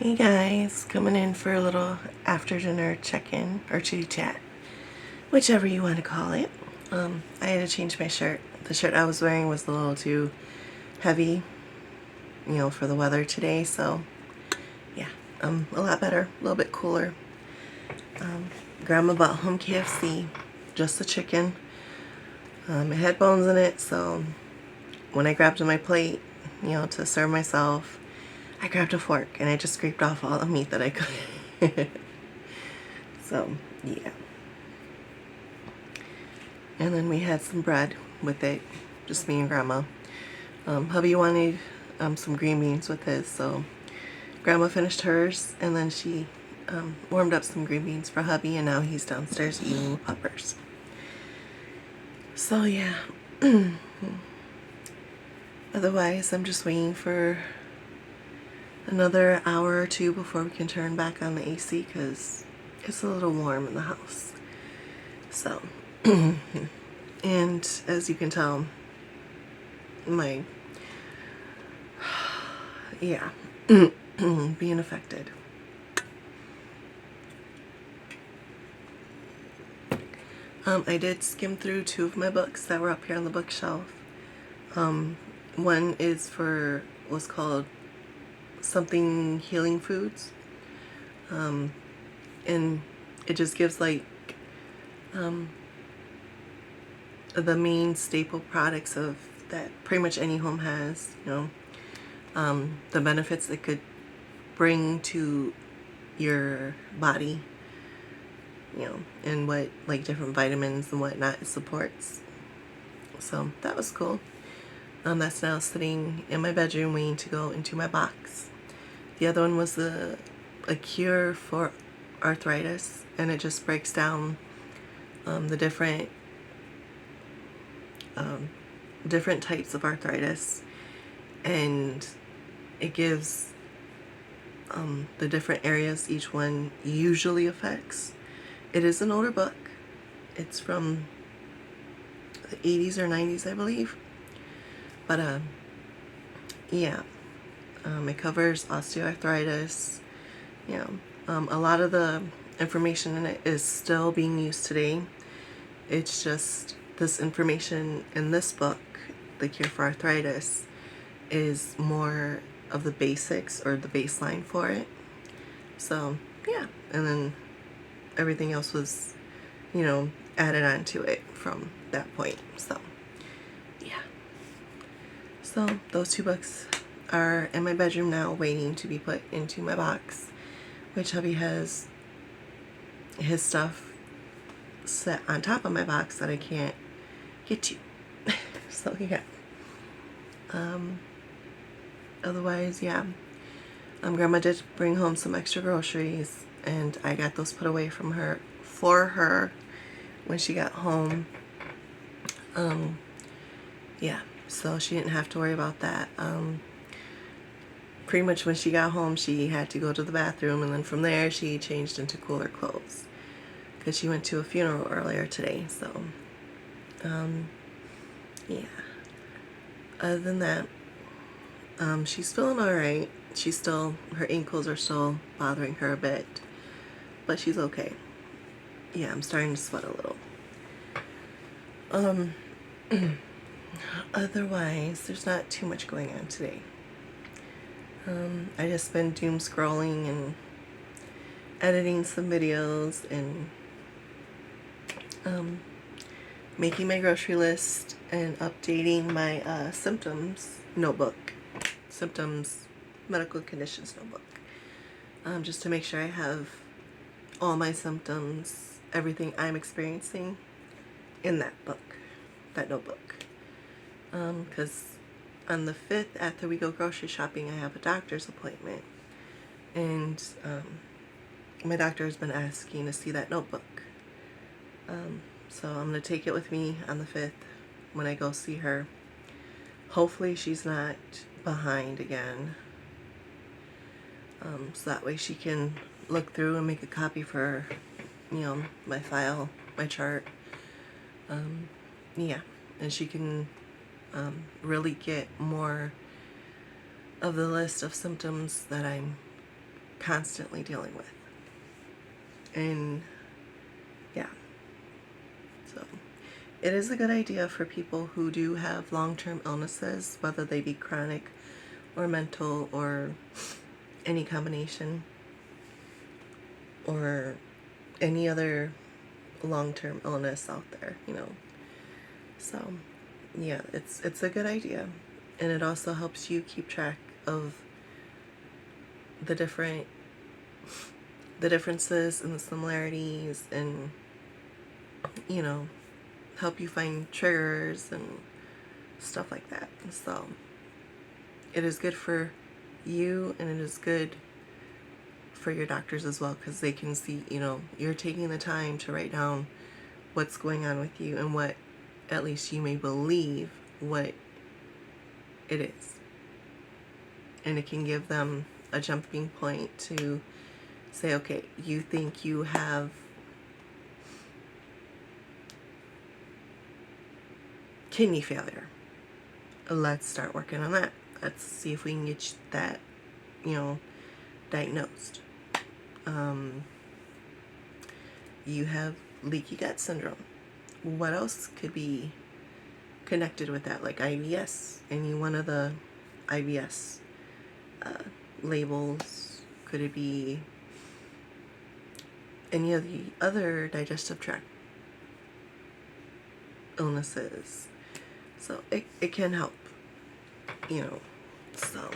Hey guys, coming in for a little after dinner check-in or chitty chat, whichever you want to call it. I had to change my shirt. The shirt I was wearing was a little too heavy, for the weather today, so yeah, a lot better, a little bit cooler. Grandma bought home KFC, just the chicken. It had bones in it, so when I grabbed my plate, to serve myself, I grabbed a fork and I just scraped off all the meat that I could. So, yeah. And then we had some bread with it, just me and Grandma. Hubby wanted some green beans with his, so Grandma finished hers, and then she warmed up some green beans for hubby, and now he's downstairs eating puppers. So, yeah. Otherwise, I'm just waiting for another hour or two before we can turn back on the AC because it's a little warm in the house. So, and as you can tell, my, yeah, being affected. I did skim through 2 of my books that were up here on the bookshelf. One is was called Something Healing Foods. And it just gives like the main staple products of that pretty much any home has, the benefits it could bring to your body, and what like different vitamins and whatnot it supports. So that was cool. That's now sitting in my bedroom waiting to go into my box. The other one was a cure for arthritis, and it just breaks down the different types of arthritis, and it gives the different areas each one usually affects. It is an older book. It's from the 80s or 90s, I believe. But yeah, it covers osteoarthritis. A lot of the information in it is still being used today. It's just this information in this book, The Cure for Arthritis, is more of the basics or the baseline for it. So yeah, and then everything else was, added on to it from that point. So yeah. So those 2 books are in my bedroom now waiting to be put into my box, which hubby has his stuff set on top of my box that I can't get to. So yeah. Otherwise, yeah. Grandma did bring home some extra groceries, and I got those put away for her when she got home. Yeah, so she didn't have to worry about that. Pretty much when she got home, she had to go to the bathroom, and then from there she changed into cooler clothes because she went to a funeral earlier today. So, yeah. Other than that, she's feeling all right. Her ankles are still bothering her a bit, but she's okay. Yeah, I'm starting to sweat a little. Otherwise, there's not too much going on today. I just been doom scrolling and editing some videos and making my grocery list and updating my symptoms medical conditions notebook, just to make sure I have all my symptoms, everything I'm experiencing in that notebook. Because on the 5th, after we go grocery shopping, I have a doctor's appointment, and my doctor has been asking to see that notebook. So I'm going to take it with me on the 5th when I go see her. Hopefully she's not behind again. So that way she can look through and make a copy for, my file, my chart. Yeah, and she can really get more of the list of symptoms that I'm constantly dealing with. And yeah, so it is a good idea for people who do have long-term illnesses, whether they be chronic or mental or any combination or any other long-term illness out there, you know. So yeah, it's a good idea. And it also helps you keep track of the differences and the similarities, and you know, help you find triggers and stuff like that. So it is good for you, and it is good for your doctors as well, because they can see, you know, you're taking the time to write down what's going on with you and what at least you may believe what it is. And it can give them a jumping point to say, okay, you think you have kidney failure. Let's start working on that. Let's see if we can get that, you know, diagnosed. You have leaky gut syndrome. What else could be connected with that? Like IBS. Any one of the IBS labels? Could it be any of the other digestive tract illnesses? So it can help, you know. So,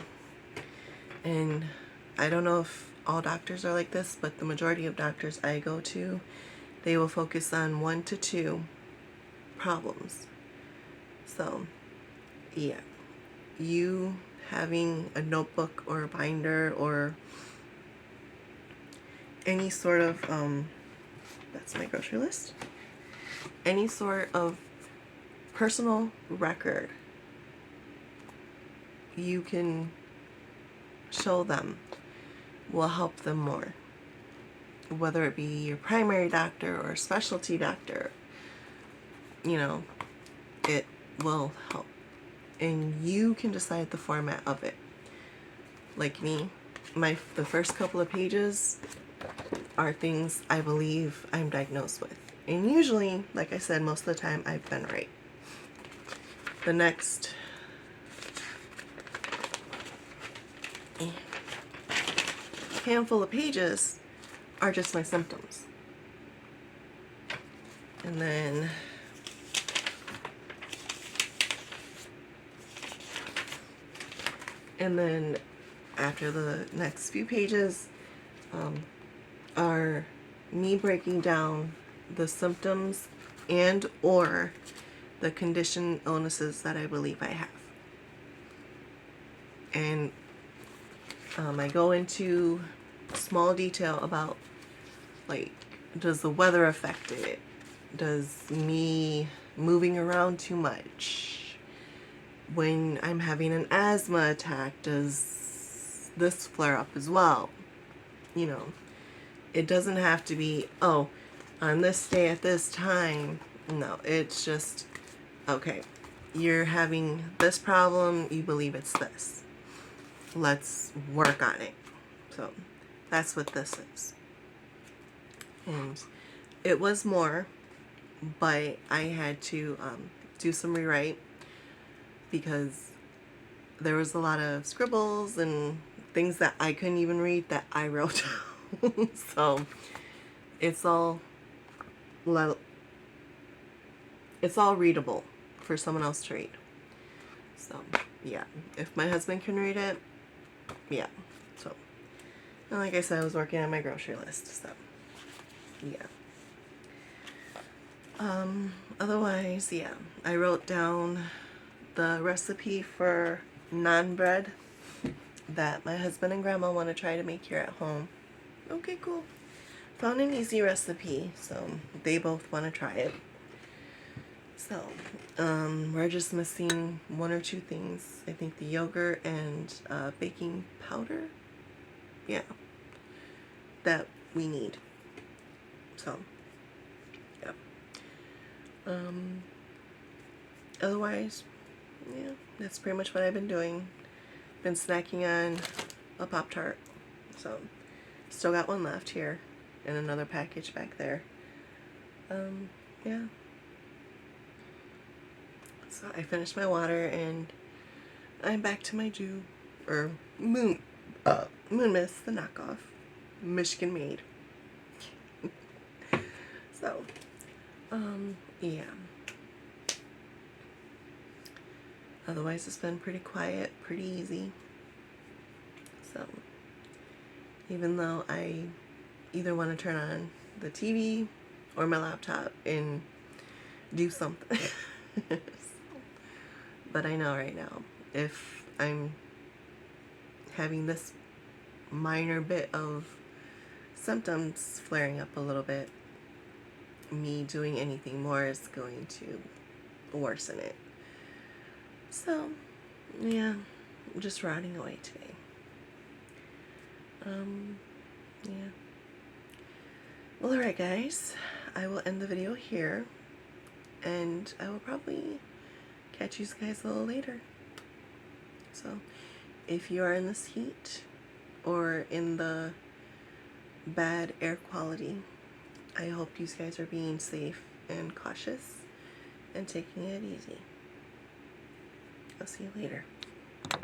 and I don't know if all doctors are like this, but the majority of doctors I go to, they will focus on 1 to 2 problems. So yeah, you having a notebook or a binder or any sort of that's my grocery list, any sort of personal record you can show them will help them more, whether it be your primary doctor or a specialty doctor. You know, it will help, and you can decide the format of it. Like me, the first couple of pages are things I believe I'm diagnosed with, and usually, like I said, most of the time I've been right. The next handful of pages are just my symptoms. And then after the next few pages are me breaking down the symptoms and or the condition illnesses that I believe I have. And I go into small detail about, like, does the weather affect it? Does me moving around too much? When I'm having an asthma attack, does this flare up as well? You know, it doesn't have to be, oh, on this day at this time. No, it's just, okay, you're having this problem, you believe it's this. Let's work on it. So that's what this is. And it was more, but I had to do some rewrite because there was a lot of scribbles and things that I couldn't even read that I wrote down. So it's all readable for someone else to read. So yeah, if my husband can read it, yeah. So, and like I said, I was working on my grocery list. So yeah. Otherwise, yeah, I wrote down the recipe for naan bread that my husband and grandma want to try to make here at home. Okay, cool. Found an easy recipe, so they both want to try it. So, we're just missing 1 or 2 things. I think the yogurt and baking powder. Yeah, that we need. So, yeah. Otherwise, yeah, that's pretty much what I've been doing. Been snacking on a Pop-Tart. So, Still got one left here and another package back there. Yeah. So I finished my water and I'm back to my moon mist, the knockoff, Michigan made. So, yeah. Otherwise, it's been pretty quiet, pretty easy. So, even though I either want to turn on the TV or my laptop and do something. But I know right now, if I'm having this minor bit of symptoms flaring up a little bit, me doing anything more is going to worsen it. So, yeah, I'm just rotting away today. Yeah. Well, alright guys, I will end the video here, and I will probably catch you guys a little later. So, if you are in this heat, or in the bad air quality, I hope you guys are being safe and cautious, and taking it easy. I'll see you later.